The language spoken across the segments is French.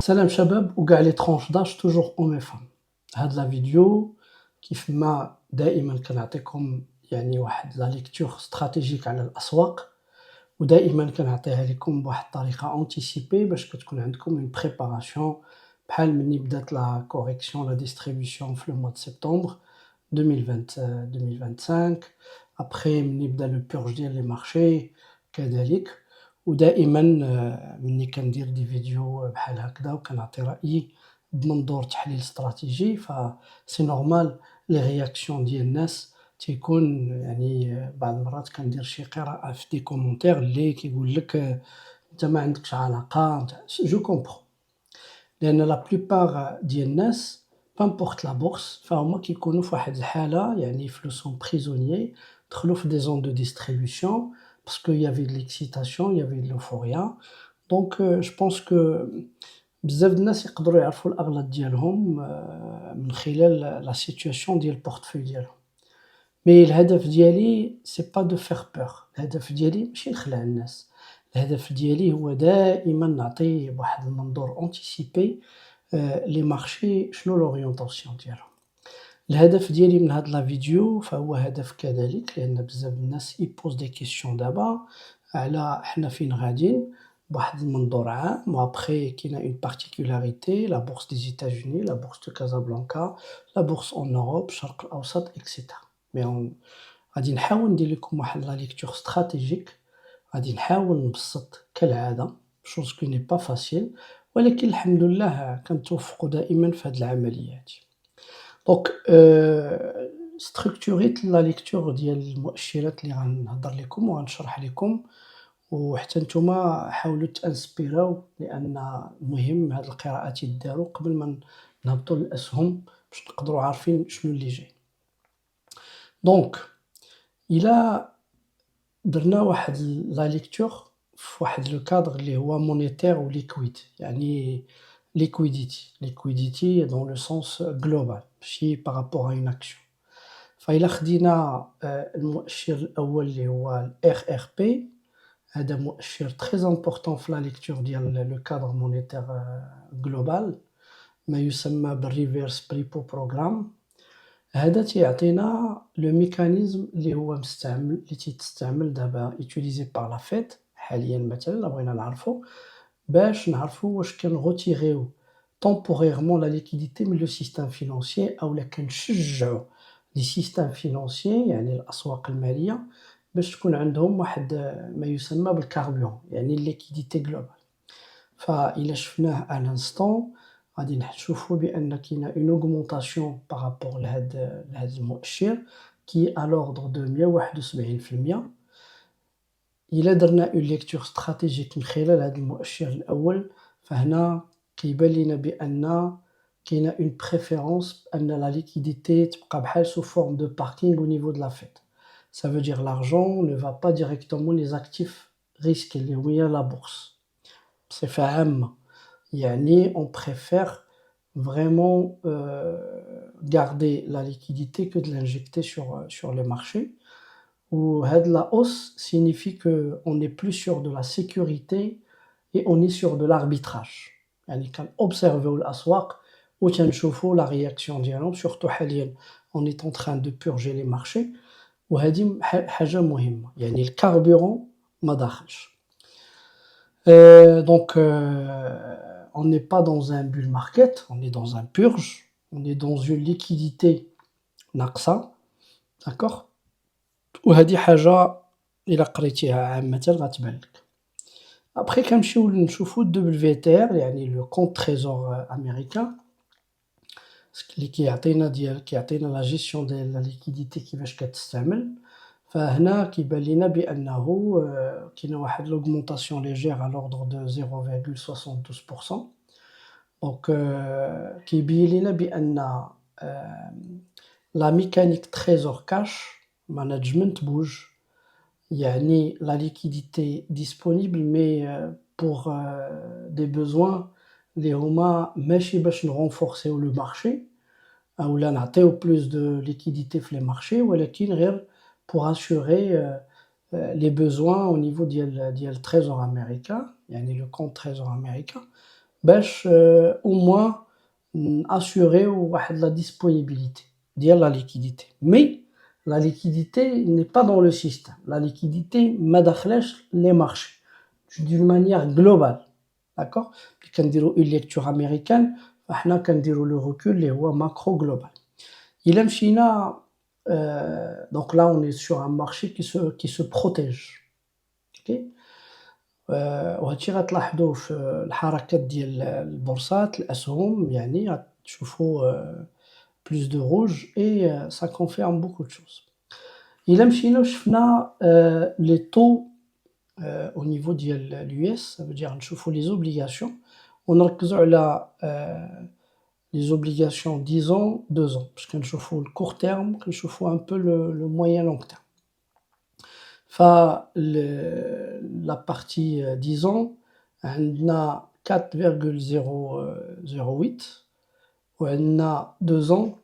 سلام شباب وكاع لي ترونش داج توجور هوم et femmes. هاد لا فيديو كيف ما دائما كنعطيكم يعني واحد لا ليكتور استراتيجيك على الأسواق، ودائما كنعطيها لكم بواحد الطريقة أونتيسيبي باش كتكون عندكم اون بريباراسيون بحال مني بدات لا كوريكسيون لا ديستريبيسيون في لو موا دو سبتمبر 2025 ابخي مني بدا لو بورج ديال لي مارشي كذلك. ودائما مني كندير دي فيديو بحال هكذا وكنعطي رأيي بمنظور تحليل استراتيجي، فسي نورمال لي رياكسيون ديال الناس تيكون يعني بعض المرات كندير شي قراءة في دي كومونتير اللي كيقول لك نتا ما عندكش علاقة نتا جو كومبخون، لأن لا بلوبار ديال الناس بامبورت لا بورس فهُما كيكونوا فواحد الحالة يعني فلوسهم prisonnier دخلوا في des zones de distribution parce qu'il y avait de l'excitation, il y avait de l'euphoria. Donc je pense que بزاف د الناس يقدروا يعرفوا الأغلاط ديالهم من خلال la situation ديال البورتفوي ديالهم. مي الهدف ديالي سي با دو فيغ بور، الهدف ديالي ماشي نخلع الناس، الهدف ديالي هو دائما نعطي بواحد المنظور أونتيسيبي لي مارشي شنو لورينطاسيون ديالهم. الهدف ديالي من هاد لا فيديو فهو هدف كذلك لأن بزاف د الناس يبوز دي كيسيون دابا على حنا فين غاديين بواحد المنظور عام، وابخي كاينة اون بارتيكولاريتي لا بورس دي زيتازوني، لا بورس دو كازابلانكا، لا بورس اون اوروب، الشرق الأوسط إكسيتيرا. مي غادي نحاول ندير لكم واحد لا ليكتور استراتيجيك، غادي نحاول نبسط كالعادة chose qui n'est pas facile، ولكن الحمد لله كنتوفقوا دائما في هاد العملية هادي. دونك ستركتوريت لا ليكتور ديال المؤشرات اللي غنهضر لكم وغنشرح لكم، وحتى نتوما حاولوا تانسبيراو لأن مهم هاد القراءات يداروا قبل ما نهبطوا للأسهم باش نقدروا عارفين شنو اللي جاي. دونك إلا درنا واحد لا ليكتور في واحد لو كادر اللي هو مونيتير و ليكويد، يعني liquidity dans le sens global ماشي par rapport à une action. فإلا خدينا المؤشر الأول اللي هو الRRP، هذا مؤشر très important في لا ليكتور ديال لو كادر مونيتير global، ما يسمى بالريفيرس بريبو بروغرام. هذا تيعطينا لو ميكانيزم اللي هو مستعمل اللي تيتستعمل دابا utilisé par la Fed حاليا مثلا إلا بغينا نعرفو باش نعرفو واش كنغوتيغيو temporairement la liquidité من لو سيستيم فينانسيي أولا كنشجعو لي سيستيم فينانسيي يعني الأسواق المالية باش تكون عندهم واحد ما يسمى بالكاربورون يعني الليكيديتي جلوبال. فإلا شفناه à l'instant غادي نشوفو بأن كاينة اون اوغمونطاسيون بارابور لهاد المؤشر كي à l'ordre de 171%. إلا درنا اون ليكتور استراتيجيك من خلال هاد المؤشر الأول فهنا كيبان لينا بأن كاينة اون بريفيرونس أن لا ليكيديتي تبقى بحال sous forme de parking au niveau de la Fed. Ça veut dire l'argent ne va pas directement les actifs risqués اللي هي لا بورس بصفة عامة، يعني on préfère vraiment garder la liquidité que de l'injecter sur les marchés. وهاد la hausse signifie qu'on est plus sur de la sécurité et on est sur de l'arbitrage. يعني كنobservéو الأسواق وتنشوفو la réaction ديالهم surtout حاليا on est en train de purger les marchés، وهادي حاجة مهمة يعني الكاربورون ما داخلش. Donc on n'est pas dans un bull market, on est dans un purge, on est dans une liquidité ناقصة، d'accord. وهادي حاجة إلا قريتيها عامةً غتبان لك. أبخي كنمشيو نشوفو WTR يعني لو كونط تريزور أمريكان اللي كيعطينا لا جيستيون ديال لا ليكيديتي كيفاش كتستعمل. فهنا كيبان لينا بأنه كاينة واحد l'augmentation légère à l'ordre de 0,72%. دونك كيبين لينا بأن لا ميكانيك تريزور كاش ماناجمنت بوج، يعني لا ليكيديتي ديسپونيبل مي pour des besoins اللي هما ماشي باش نغونفورسيو لو مارشي أولا نعطيو بلوس دو ليكيديتي في لي مارشي، ولكن غير pour assurer les besoins au niveau ديال التريزور أمريكان يعني لو كونط تريزور أمريكان باش au moins assurer la disponibilité de la liquidité. Mais la liquidité n'est pas dans le système. La liquidité ما دخلش les marchés d'une manière globale. D'accord? Puis quand on une lecture américaine, فاحنا كنديروا le recul اللي هو macro global. Il مشينا donc là on est sur un marché qui se protège. OK? وهادشي غتلاحظوه في الحركات ديال البورصات الأسهم يعني غتشوفوا plus de rouge et ça confirme beaucoup de choses. إلا مشينا وشفنا les taux au niveau ديال l'US, ça veut dire نشوفوا les obligations ونركزوا على les obligations 10 ans, 2 ans باش كنشوفوا le court terme كنشوفوا un peu le moyen long terme. La partie 10 ans عندنا 4,008 وعندنا 2 ans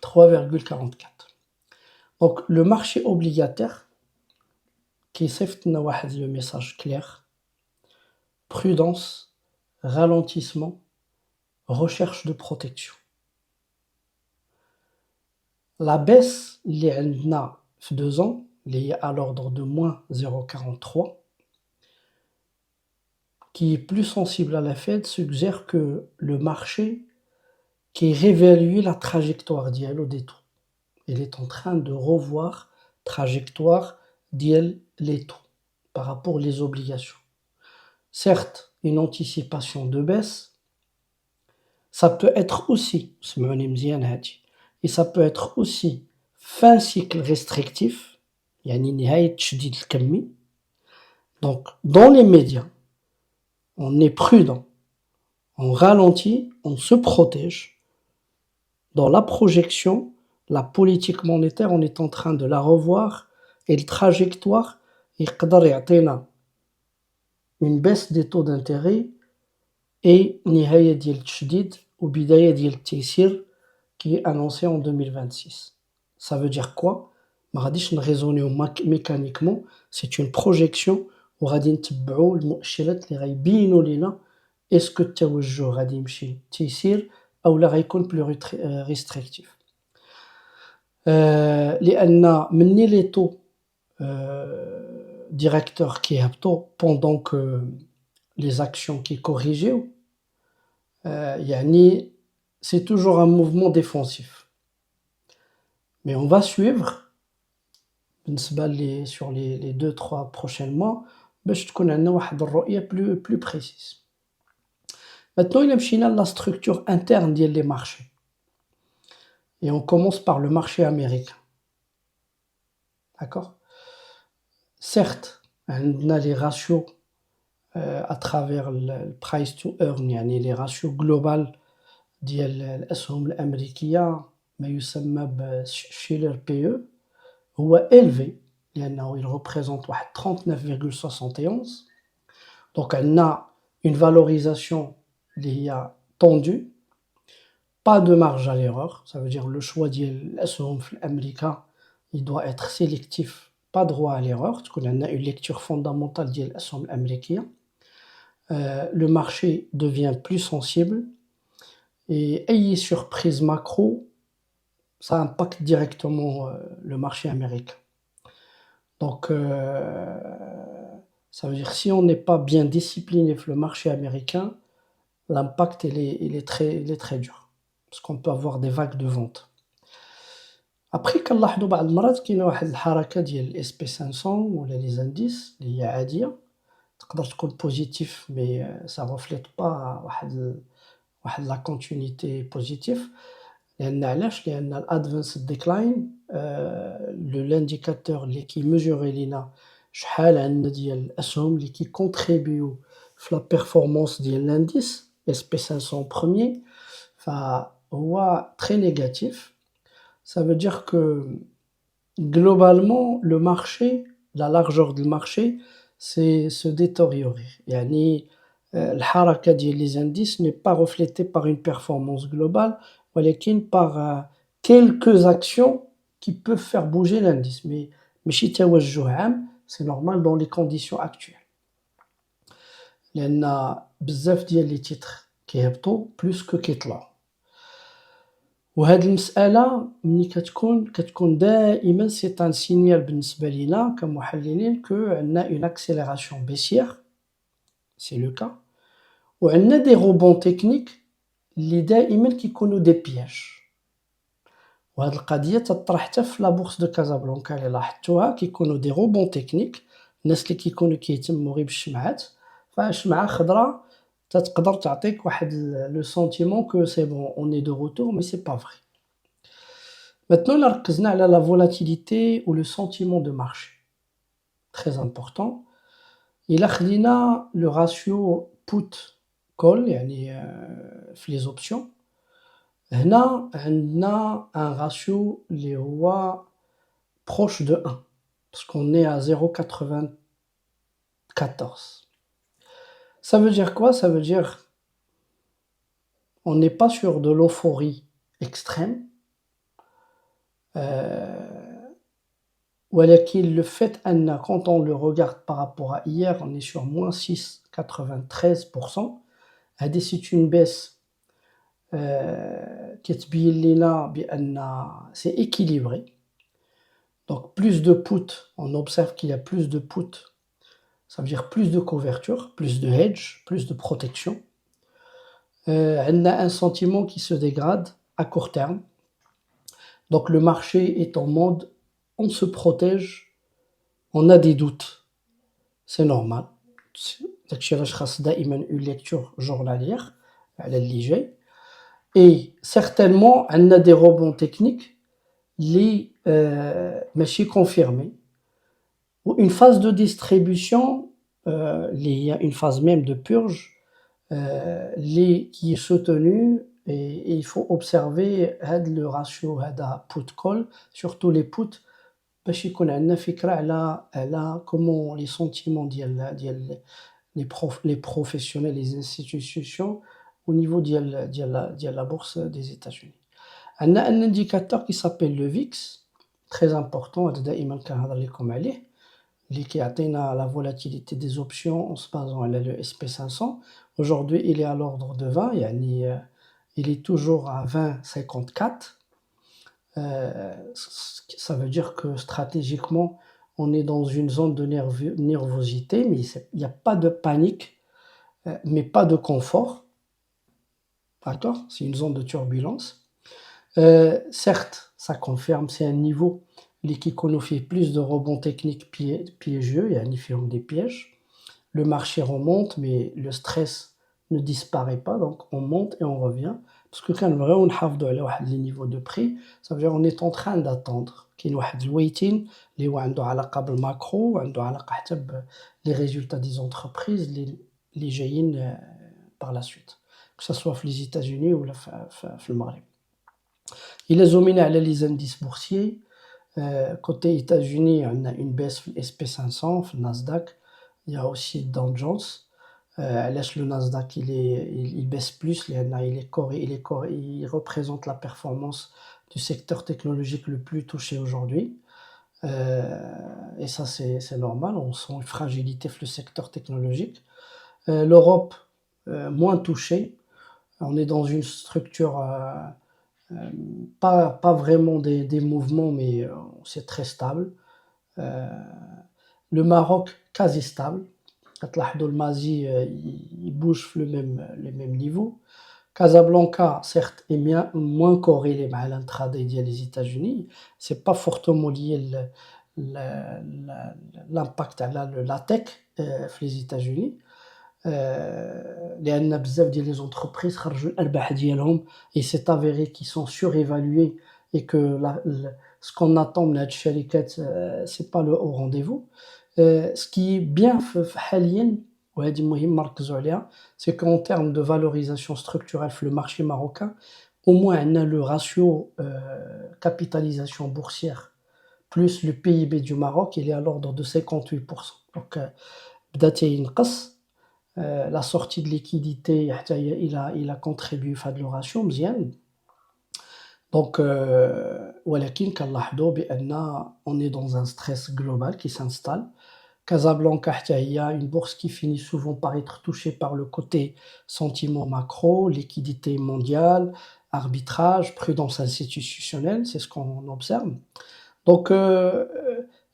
3,44. Donc le marché obligataire qui صيفط لنا واحد le message clair: prudence, ralentissement, recherche de protection. La baisse اللي عندنا في 2 ans اللي est à l'ordre de moins 0,43 qui est plus sensible à la Fed suggère que le marché qui réévalue la trajectoire ديالو des taux. Il est en train de revoir trajectoire ديال les taux par rapport aux obligations. Certes, une anticipation de baisse, ça peut être aussi, et ça peut être aussi fin cycle restrictif, يعني نهاية التشديد الكمي. Donc, dans les médias, on est prudent, on ralentit, on se protège. Dans la projection, la politique monétaire, on est en train de la revoir et le trajectoire, يقدر يعطينا une baisse des taux d'intérêt et نهاية ديال التشديد وبداية ديال التيسير qui est annoncé en 2026. Ça veut dire quoi? ما غاديش نريزونيو mécaniquement, c'est une projection وغادي نتبعوا المؤشرات اللي غيبينوا لينا اسكو التوجه غادي يمشي تيسير او لا غيكون بلو ريستريكتيف. لان مني لي تو directeurs كيهبطوا pendant que les actions qui corrigent يعني c'est toujours un mouvement défensif. Mais on va suivre sur les 2-3 prochains mois باش تكون عندنا واحد الرؤية plus précise. Maintenant, il y a la structure interne des marchés. Et on commence par le marché américain. D'accord? Certes, on a les ratios à travers le price to earn, يعني les ratios globaux ديال الأسهم الأمريكية ما يسمى بشيلر PE هو élevé لأنه il représente واحد 39,71. Donc on a une valorisation اللي هي tendue, pas de marge à l'erreur, ça veut dire le choix ديال الأسهم في الأمريكا il doit être sélectif, pas droit à l'erreur, تكون عندنا une lecture fondamentale ديال الأسهم الأمريكية. Le marché devient plus sensible et أي surprise macro ça impacte directement le marché américain. Donc ça veut dire si on n'est pas bien discipliné sur le marché américain, l'impact il est très dur parce qu'on peut avoir des vagues de vente. Après كنلاحظوا بعض المرات كاينه واحد الحركه ديال الاس بي 500 ولا لي زانديس اللي هي عاديه تقدر تكون بوزيتيف مي ça reflète pas واحد لا كونتينيتي بوزيتيف. لان علاش؟ لان الادفانس ديكلاين لو لانديكاتور اللي كيميجوري لينا شحال عندنا ديال الاسهم اللي كيكونتريبيو في لا بيرفورمانس ديال لانديس اس بي 500 premier فهو très négatif. Ça veut dire que globalement le marché, la largeur du marché c'est se détériorer. يعني الحركه ديال les indices n'est pas reflétée par une performance globale ولكن par quelques actions qui peuvent faire bouger l'indice, mais ماشي توجه عام, c'est normal dans les conditions actuelles. لان بزاف ديال لي تيتر كيهبطوا بلوس كو كيطلعوا. وهاد المسألة ملي كتكون دائما سي ان سينيال بالنسبة لينا كمحللين كو عندنا اون اكسيليراسيون بيسيير سي لو كا، وعندنا دي روبون تكنيك اللي دائما كيكونوا دي بياج. وهاد القضية تطرح حتى في لا بورصة دو كازابلانكا اللي لاحظتوها كيكونوا دي روبون تكنيك. الناس اللي كيكونوا كيهتموا غير بالشمعات، فشمعة خضراء تقدر تعطيك واحد لو سونتيمون كو سي بون اون اي دو روتور، مي سي با فري. Maintenant, là, ركزنا على la volatilité ou le sentiment de marché. Très important. إلا خدينا le ratio put call يعني في les options، هنا عندنا un ratio اللي هو proche de 1 parce qu'on est à 0,94. Ça veut dire quoi? Ça veut dire on n'est pas sur de l'euphorie extrême. ولكن le fait quand on le regarde par rapport à hier, on est sur moins 6,93%. C'est une baisse كتبين لنا بأن c'est équilibré. Donc plus de put, on observe qu'il y a plus de put, ça veut dire plus de couverture, plus de hedge, plus de protection. On a un sentiment qui se dégrade à court terme. Donc le marché est en mode on se protège, on a des doutes, c'est normal. داكشي علاش خاص دائما une lecture journalière على اللي جاي. Et certainement on a des rebonds techniques اللي ماشي confirmés. Ou une phase de distribution, il y a une phase même de purge qui est soutenue, et il faut observer le ratio put-call, surtout les puts, باش يكون عندنا فكرة على comment les sentiments ديال les professionnels, les institutions au niveau ديال la bourse des États-Unis. On a un indicateur qui s'appelle le VIX, très important, هذا دائما كنهضر لكم عليه، اللي كيعطينا la volatilité des options en se basant على le SP500. Aujourd'hui, il est à l'ordre de 20, يعني il est toujours à 20,54. Ça veut dire que stratégiquement, on est dans une zone de nervosité, mais il n'y a pas de panique, mais pas de confort. D'accord? C'est une zone de turbulence. Certes, ça confirme, c'est un niveau qui fait plus de rebonds techniques piégeux, il y a des pièges. Le marché remonte, mais le stress ne disparaît pas, donc on monte et on revient. Parce que quand on a les niveaux de prix, ça veut dire qu'on est en train d'attendre. Il y a un waiting, qui a un macro, les résultats des entreprises, les jaillines par la suite. Que ce soit les États-Unis ou le Maghreb. Il est dominé à les indices boursiers. Côté États-Unis, on a une baisse sur SP500, le Nasdaq. Il y a aussi Dow Jones. Le Nasdaq il baisse plus, il représente la performance du secteur technologique le plus touché aujourd'hui. Et ça c'est normal, on sent une fragilité sur le secteur technologique. L'Europe, moins touchée. On est dans une structure, pas vraiment des mouvements, mais c'est très stable. Le Maroc, quasi stable. Le Mazi, il bouge le même niveau. Casablanca, certes, est moins corrélé avec l'intraday des États-Unis. C'est pas fortement lié l'impact à la tech les États-Unis. لأن بزاف ديال les entreprises خرجوا الأرباح ديالهم et c'est avéré qu'ils sont surévalués et que ce qu'on attend de هاد الشركات c'est pas le haut rendez-vous. Ce qui est bien حاليا وهذه مهمة نركزوا عليها, c'est qu'en termes de valorisation structurelle في le marché marocain, au moins on a le ratio capitalisation boursière plus le PIB du Maroc, il est à l'ordre de 58%. Donc بدات ينقص. La sortie de liquidité, il a contribué à le ratio مزيان. Donc ولكن كنلاحظوا بأن on est dans un stress global qui s'installe. Casablanca حتى هي une bourse qui finit souvent par être touchée par le côté sentiment macro, liquidité mondiale, arbitrage, prudence institutionnelle, c'est ce qu'on observe. Donc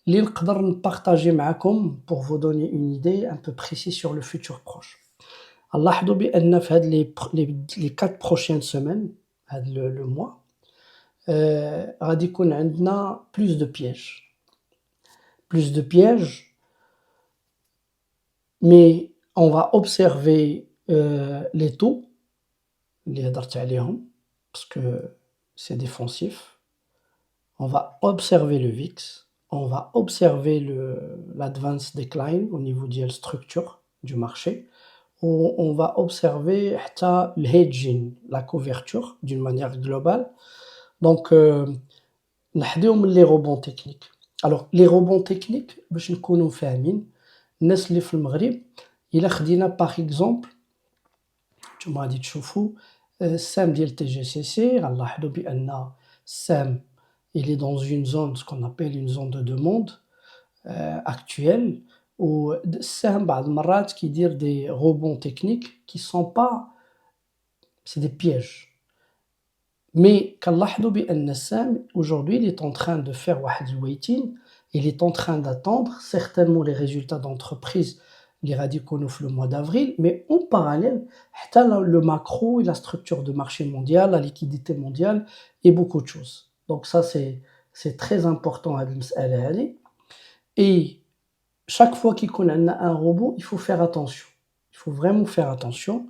اللي نقدر نبارطاجي معاكم pour vous donner une idée un peu précise sur le futur proche. نلاحظوا بأن في هاد les 4 prochaines semaines, هاد le mois, غادي يكون عندنا plus de pièges. Plus de pièges, mais on va observer les taux اللي هضرت عليهم parce que c'est défensif. On va observer le VIX, on va observer l'advance decline au niveau de la structure du marché. On va observer حتى le hedging, la couverture d'une manière globale. Donc نحديو من les rebonds techniques. Alors les rebonds techniques باش نكونوا فاهمين الناس اللي في المغرب إلا خدينا par exemple نتوما غادي تشوفوا السهم ديال TGCC غنلاحظوا بأن السهم il est dans une zone, ce qu'on appelle une zone de demande actuelle, où السهم بعض المرات كيدير des rebonds techniques qui sont pas, c'est des pièges. Mais كنلاحظوا بأن السهم aujourd'hui il est en train de faire واحد waiting, il est en train d'attendre certainement les résultats d'entreprise اللي غادي يكونوا في le mois d'avril, mais en parallèle حتى le macro et la structure de marché mondial, la liquidité mondiale et beaucoup de choses. Donc ça c'est très important هاد المسألة هادي. Et chaque fois qu'il y a un rebond, il faut faire attention. Il faut vraiment faire attention.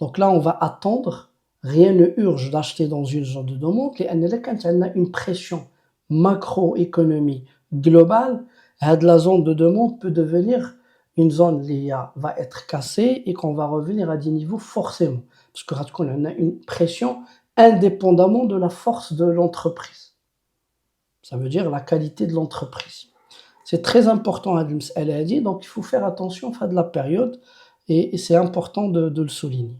Donc là on va attendre, rien ne urge d'acheter dans une zone de demande, لأن إلا كانت عندنا une pression macroéconomie globale, la zone de demande peut devenir une zone qui va être cassée et qu'on va revenir à des niveaux forcément. Parce que غتكون عندنا une pression indépendamment de la force de l'entreprise. Ça veut dire la qualité de l'entreprise. C'est très important à dire, donc il faut faire attention à de la période et c'est important de le souligner.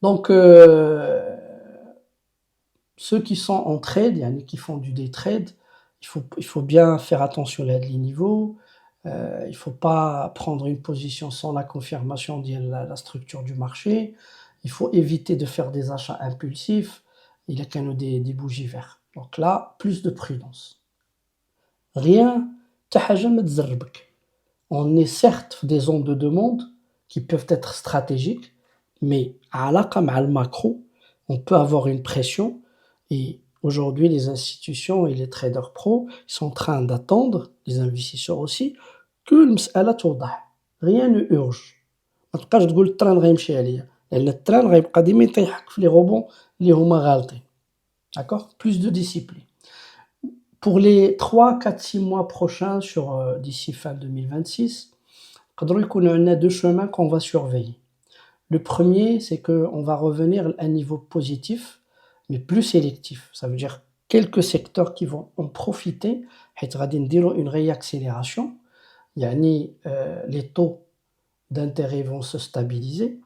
Donc ceux qui sont en trade, qui font du day trade, il faut bien faire attention à les niveaux. Il ne faut pas prendre une position sans la confirmation de la structure du marché. Il faut éviter de faire des achats impulsifs. Il y a quand même des bougies vertes. Donc là, plus de prudence. Rien, on est certes des zones de demande qui peuvent être stratégiques, mais à la macro, on peut avoir une pression. Et aujourd'hui, les institutions et les traders pros sont en train d'attendre, les investisseurs aussi, que المسألة توضح. Rien ne urge. ما تبقاش تقول التران غيمشي عليا لأن التران غيبقى ديما يطيحك في لي روبون اللي هما غالطين. D'accord? Plus de discipline. Pour les 3, 4, 6 mois prochains d'ici fin 2026, il y a 2 chemins qu'on va surveiller. Le premier, c'est qu'on va revenir à un niveau positif, mais plus sélectif. Ça veut dire quelques secteurs qui vont en profiter, une réaccélération. Les taux d'intérêt vont se stabiliser.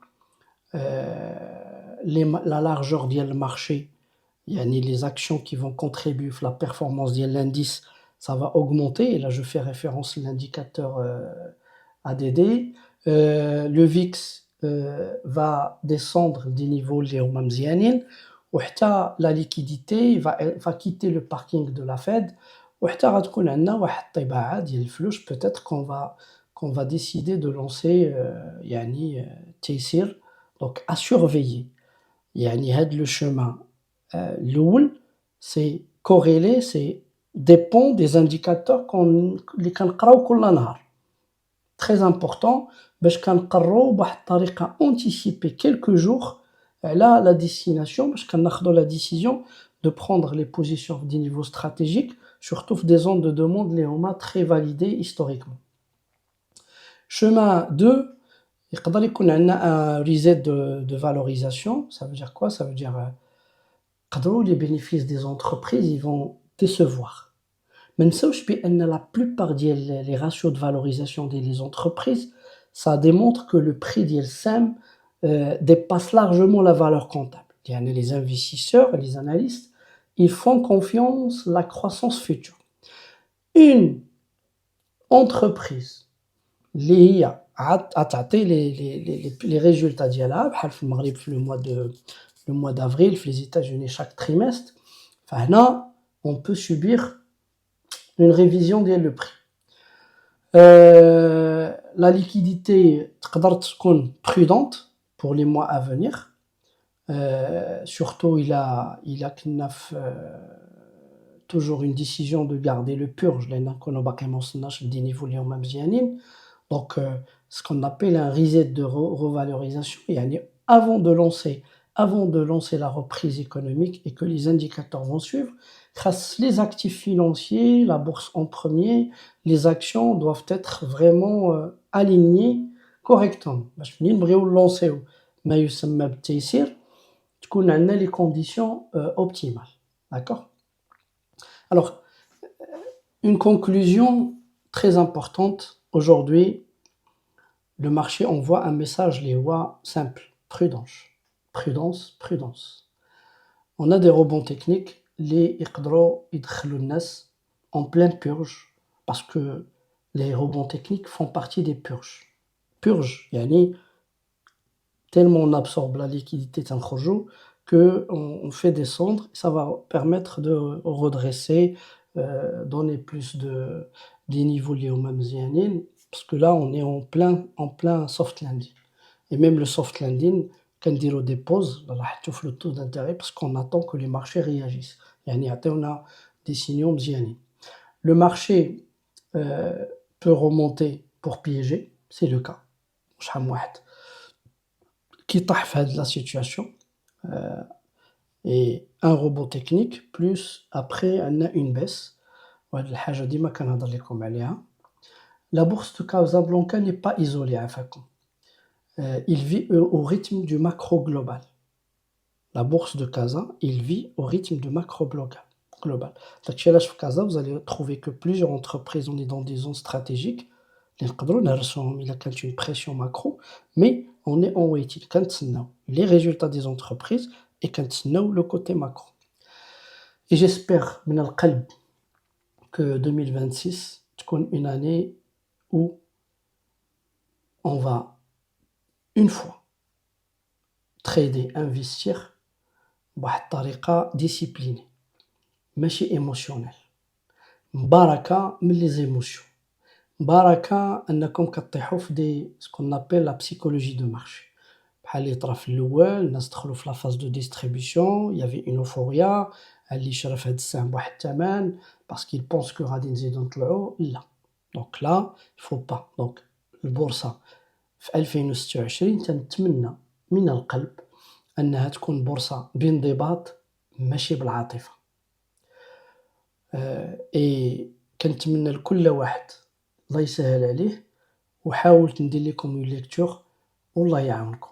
La largeur du marché, les actions qui vont contribuer à la performance de l'indice, ça va augmenter. Et là, je fais référence à l'indicateur ADD. Le VIX va descendre des niveaux les مزيانين وحتى la liquidité va quitter le parking de la Fed وحتى غتكون عندنا واحد الطباعة ديال الفلوس peut-être qu'on va décider de lancer تيسير. Donc à surveiller. هاد le chemin الأول c'est corrélé, c'est dépend des indicateurs اللي كنقراو كل نهار. Très important باش كنقرروا بواحد الطريقه anticiper quelques jours على la destination باش كناخذوا la décision de prendre les positions des niveaux stratégiques surtout des zones de demande اللي هما très validées historiquement. Chemin 2 يقدر يكون عندنا un reset de valorisation. Ça veut dire quoi? Ça veut dire يقدروا les bénéfices des entreprises ils vont décevoir. ما نساوش بأن la plupart des ratios de valorisation des entreprises, ça démontre que le prix ديال السهم dépasse largement la valeur comptable. Les investisseurs et les analystes, ils font confiance à la croissance future. Une entreprise اللي هي غتعطي les résultats ديالها بحال في المغرب في le mois d'avril في les États-Unis chaque trimestre فهنا on peut subir une révision ديال le prix. La liquidité تقدر تكون prudente pour les mois à venir. Surtout il a toujours une décision de garder le purge لأن كنا باقي ما وصلناش لدي نيفو اللي هما مزيانين. Donc ce qu'on appelle un reset de revalorisation يعني avant de lancer la reprise économique et que les indicateurs vont suivre, les actifs financiers, la bourse en premier, les actions doivent être vraiment alignés correctement. باش منين نبغيو نلونسيو ما يسمى بالتيسير تكون عندنا les conditions optimales. D'accord? Alors, une conclusion très importante aujourd'hui, le marché envoie un message les voix simple, prudence. Prudence, prudence. On a des rebonds techniques, les يقدروا يدخلوا الناس en pleine purge parce que les rebonds techniques font partie des purges. Purge, يعني tellement on absorbe la liquidité تنخرجوا que on fait descendre, ça va permettre de redresser, donner plus des niveaux اللي هما مزيانين parce que là on est en plein soft landing. Et même le soft landing كنديروا des pauses حتى في le taux d'intérêt parce qu'on attend que les marchés réagissent يعني يعطيونا des signaux مزيانين. Le marché peut remonter pour piéger, c'est le cas. شحال من واحد كيطيح في هاد la situation et un rebond technique plus après عندنا une baisse وهاد الحاجة ديما كنهضر لكم عليها. La bourse de Casablanca n'est pas isolée عافاكم. Il vit au rythme du macro global. La bourse de Casa, il vit au rythme du macro global. داكشي علاش في Casa vous allez trouver que plusieurs entreprises on est dans des zones stratégiques اللي نقدروا نهرسوهم إلا كانت une pression macro, mais on est en waiting كنتسناو les résultats des entreprises et كنتسناو le côté macro. Et j'espère من القلب que 2026 تكون une année où on va une fois trader, investir بواحد الطريقة disciplinée ماشي émotionnel. مباركة من les émotions. مباركة أنكم كطيحوا في ce qu'on appelle la psychologie de marché. بحال اللي طرا في الأول الناس دخلوا في la phase de distribution, il y avait une euphoria, اللي شرا في هاد السهم بواحد الثمن parce qu'il pense que غادي نزيدو نطلعو لا. Donc là, il faut pas. Donc البورصة في 2026 تنتمنى من القلب أنها تكون بورصة بانضباط ماشي بالعاطفة. كنتمنى لكل واحد الله يسهل عليه وحاولت ندير لكم une lecture والله يعاونكم.